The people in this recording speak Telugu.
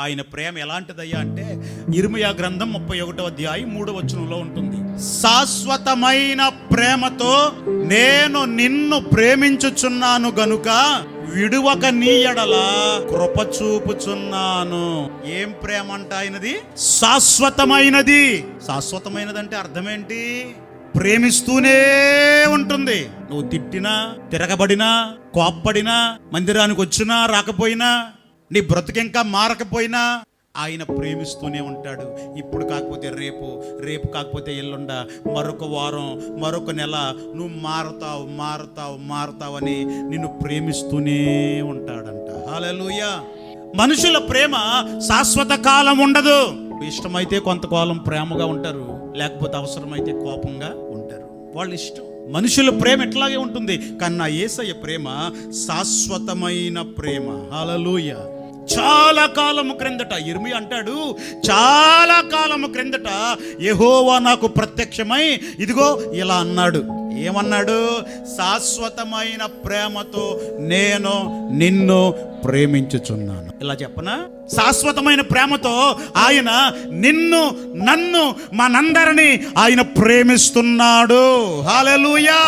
ఆయన ప్రేమ ఎలాంటిదయ్యా అంటే ఇర్మియా గ్రంథం 31వ అధ్యాయం 3వ వచనంలో ఉంటుంది. శాశ్వతమైన ప్రేమతో నేను నిన్ను ప్రేమించుచున్నాను గనుక విడువక నీ ఎడల కృప చూపుచున్నాను. ఏం ప్రేమ అంట ఆయనది? శాశ్వతమైనది. శాశ్వతమైనది అంటే అర్థమేంటి? ప్రేమిస్తూనే ఉంటుంది. నువ్వు తిట్టినా, తిరగబడినా, కోప్పడినా, మందిరానికి వచ్చినా రాకపోయినా, నీ బ్రతుకింకా మారకపోయినా ఆయన ప్రేమిస్తూనే ఉంటాడు. ఇప్పుడు కాకపోతే రేపు, రేపు కాకపోతే ఎల్లుండ, మరొక వారం, మరొక నెల నువ్వు మారుతావు మారుతావు మారుతావు అని నిన్ను ప్రేమిస్తూనే ఉంటాడంట. హల్లెలూయా. మనుషుల ప్రేమ శాశ్వత కాలం ఉండదు. ఇష్టమైతే కొంతకాలం ప్రేమగా ఉంటారు, లేకపోతే అవసరమైతే కోపంగా ఉంటారు. వాళ్ళ ఇష్టం. మనుషుల ప్రేమ ఎట్లాగే ఉంటుంది, కానీ నా యేసయ్య ప్రేమ శాశ్వతమైన ప్రేమ. హల్లెలూయా. చాలా కాలము క్రిందట ఇర్మియా అంటాడు, చాలా కాలము క్రిందట యెహోవా నాకు ప్రత్యక్షమై ఇదిగో ఇలా అన్నాడు. ఏమన్నాడు? శాశ్వతమైన ప్రేమతో నేను నిన్ను ప్రేమించుచున్నాను. ఇలా చెప్పనా? శాశ్వతమైన ప్రేమతో ఆయన నిన్ను, నన్ను, మనందరినీ ఆయన ప్రేమిస్తున్నాడు. హల్లెలూయా.